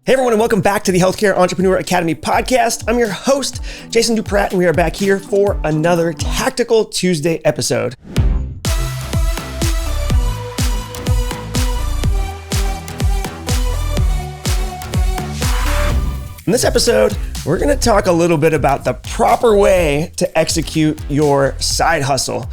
Hey everyone, and welcome back to the Healthcare Entrepreneur Academy podcast. I'm your host, Jason Duprat, and we are back here for another Tactical Tuesday episode. In this episode, we're going to talk a little bit about the proper way to execute your side hustle.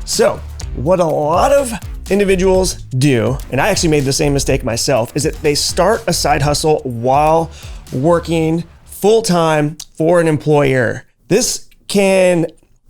So, what a lot of individuals do, and I actually made the same mistake myself, is that they start a side hustle while working full-time for an employer. This can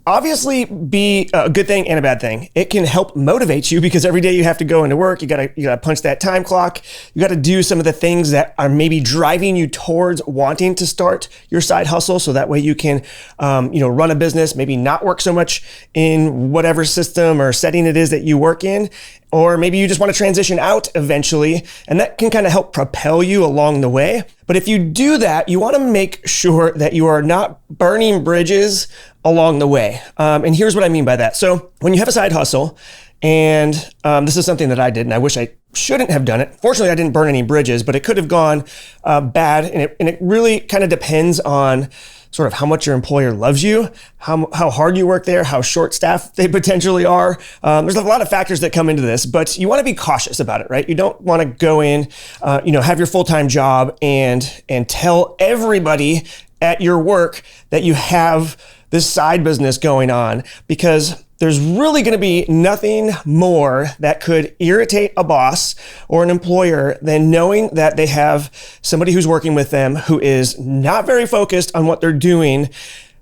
obviously be a good thing and a bad thing. It can help motivate you because every day you have to go into work, you gotta punch that time clock, you gotta do some of the things that are maybe driving you towards wanting to start your side hustle, so that way you can run a business, maybe not work so much in whatever system or setting it is that you work in. Or maybe you just want to transition out eventually, and that can kind of help propel you along the way. But if you do that, you want to make sure that you are not burning bridges along the way. And here's what I mean by that. So when you have a side hustle, and this is something that I did, and I wish I shouldn't have done it. Fortunately, I didn't burn any bridges, but it could have gone bad. And it really kind of depends on sort of how much your employer loves you, how hard you work there, how short-staffed they potentially are. There's a lot of factors that come into this, but you want to be cautious about it, right? You don't want to go in, have your full-time job and tell everybody at your work that you have this side business going on, because there's really going to be nothing more that could irritate a boss or an employer than knowing that they have somebody who's working with them who is not very focused on what they're doing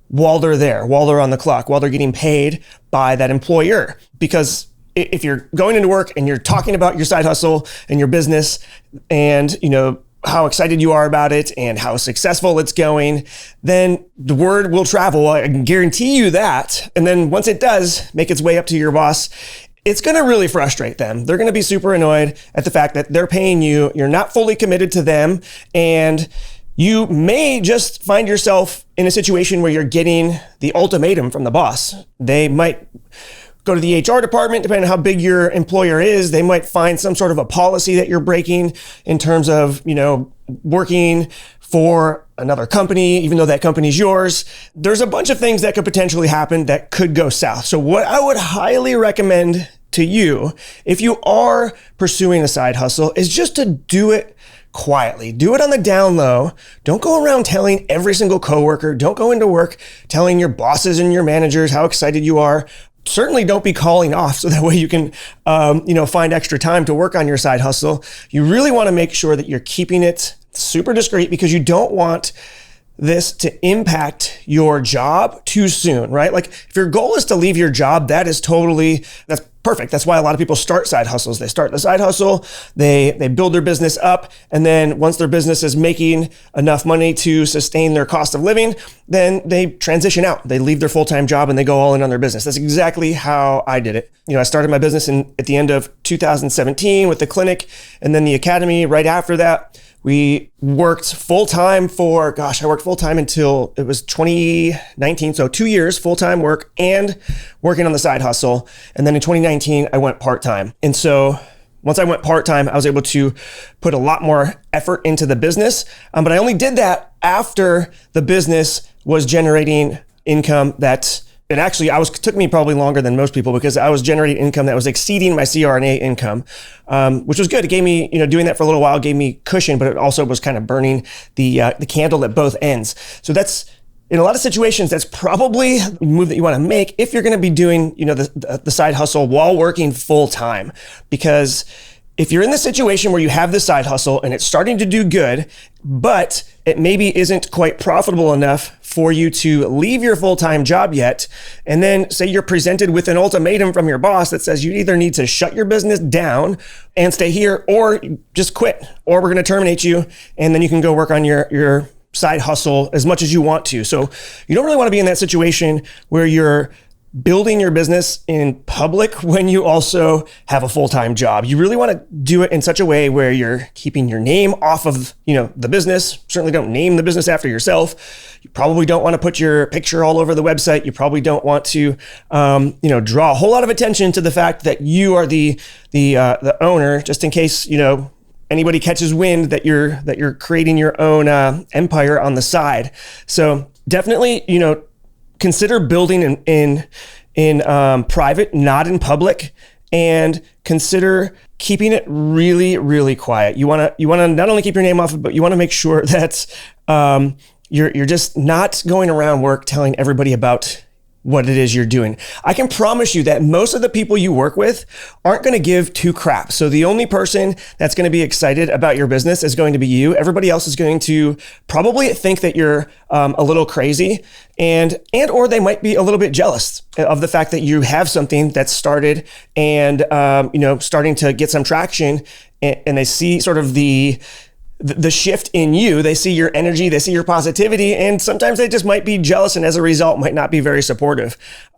while they're there, while they're on the clock, while they're getting paid by that employer. Because if you're going into work and you're talking about your side hustle and your business and, how excited you are about it and how successful it's going, then the word will travel. I can guarantee you that. And then once it does make its way up to your boss, it's going to really frustrate them. They're going to be super annoyed at the fact that they're paying you, you're not fully committed to them, and you may just find yourself in a situation where you're getting the ultimatum from the boss. They might go to the HR department, depending on how big your employer is. They might find some sort of a policy that you're breaking in terms of, working for another company, even though that company's yours. There's a bunch of things that could potentially happen that could go south. So what I would highly recommend to you, if you are pursuing a side hustle, is just to do it quietly. Do it on the down low. Don't go around telling every single coworker. Don't go into work telling your bosses and your managers how excited you are. Certainly don't be calling off so that way you can, find extra time to work on your side hustle. You really want to make sure that you're keeping it super discreet, because you don't want this to impact your job too soon, right? Like if your goal is to leave your job, that's perfect. That's why a lot of people start side hustles. They start the side hustle, they build their business up, and then once their business is making enough money to sustain their cost of living, then they transition out. They leave their full-time job and they go all in on their business. That's exactly how I did it. I started my business at the end of 2017 with the clinic and then the academy right after that. We worked full-time I worked full-time until it was 2019. So 2 years full-time work and working on the side hustle. And then in 2019, I went part-time. And so once I went part-time, I was able to put a lot more effort into the business. But I only did that after the business was generating income took me probably longer than most people, because I was generating income that was exceeding my CRNA income, which was good. It gave me, doing that for a little while gave me cushion, but it also was kind of burning the candle at both ends. So that's, in a lot of situations, that's probably a move that you want to make if you're going to be doing, the side hustle while working full time. Because if you're in the situation where you have the side hustle and it's starting to do good, but it maybe isn't quite profitable enough for you to leave your full-time job yet, and then say you're presented with an ultimatum from your boss that says you either need to shut your business down and stay here, or just quit, or we're going to terminate you, and then you can go work on your side hustle as much as you want to. So you don't really want to be in that situation where you're building your business in public when you also have a full-time job. You really want to do it in such a way where you're keeping your name off of, the business. Certainly don't name the business after yourself. You probably don't want to put your picture all over the website. You probably don't want to, draw a whole lot of attention to the fact that you are the owner, just in case, anybody catches wind that you're creating your own empire on the side. So definitely, consider building in private, not in public, and consider keeping it really, really quiet. You want to not only keep your name off it, but you want to make sure that you're just not going around work telling everybody about what it is you're doing. I can promise you that most of the people you work with aren't going to give two craps. So the only person that's going to be excited about your business is going to be you. Everybody else is going to probably think that you're a little crazy, and or they might be a little bit jealous of the fact that you have something that's started and starting to get some traction, and they see sort of the shift in you. They see your energy, they see your positivity, and sometimes they just might be jealous, and as a result might not be very supportive.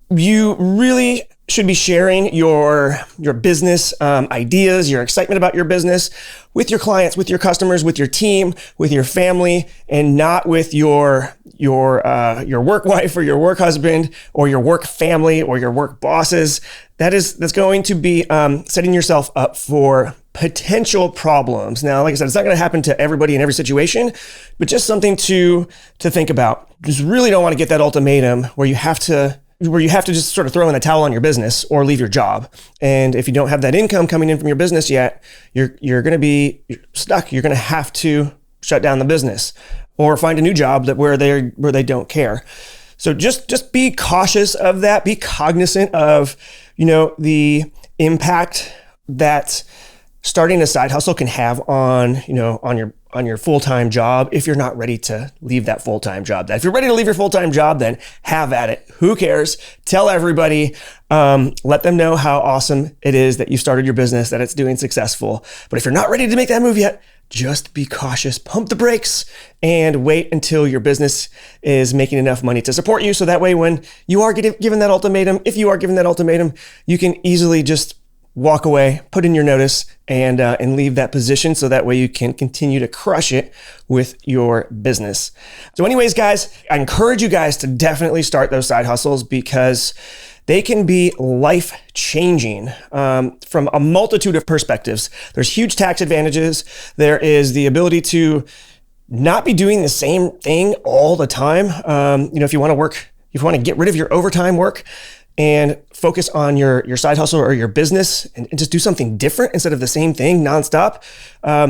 You really should be sharing your business ideas, your excitement about your business with your clients, with your customers, with your team, with your family, and not with your work wife or your work husband or your work family or your work bosses. That's going to be setting yourself up for potential problems. Now, like I said, it's not going to happen to everybody in every situation, but just something to think about. Just really don't want to get that ultimatum where you have to just sort of throw in the towel on your business or leave your job. And if you don't have that income coming in from your business yet, you're going to be stuck. You're going to have to shut down the business or find a new job where they don't care. So just be cautious of that. Be cognizant of, the impact that starting a side hustle can have on your full-time job if you're not ready to leave that full-time job. If you're ready to leave your full-time job, then have at it. Who cares? Tell everybody. Let them know how awesome it is that you started your business, that it's doing successful. But if you're not ready to make that move yet, just be cautious, pump the brakes, and wait until your business is making enough money to support you. So that way, when you are given that ultimatum, if you are given that ultimatum, you can easily just walk away, put in your notice, and leave that position. So that way you can continue to crush it with your business. So anyways, guys, I encourage you guys to definitely start those side hustles because they can be life-changing from a multitude of perspectives. There's huge tax advantages. There is the ability to not be doing the same thing all the time. If you want to work, if you want to get rid of your overtime work and focus on your side hustle or your business and just do something different instead of the same thing nonstop,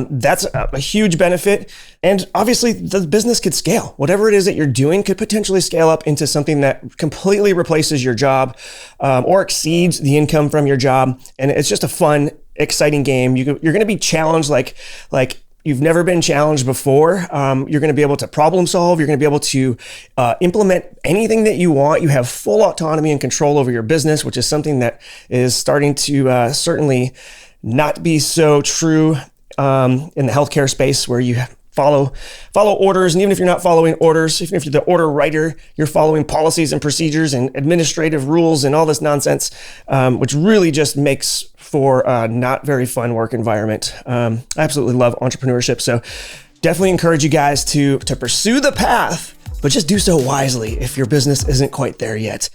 that's a huge benefit. And obviously the business could scale. Whatever it is that you're doing could potentially scale up into something that completely replaces your job or exceeds the income from your job. And it's just a fun, exciting game. You're going to be challenged like you've never been challenged before. You're going to be able to problem solve. You're going to be able to implement anything that you want. You have full autonomy and control over your business, which is something that is starting to certainly not be so true in the healthcare space, where you follow orders. And even if you're not following orders, even if you're the order writer, you're following policies and procedures and administrative rules and all this nonsense, which really just makes for a not very fun work environment. I absolutely love entrepreneurship. So definitely encourage you guys to pursue the path, but just do so wisely if your business isn't quite there yet.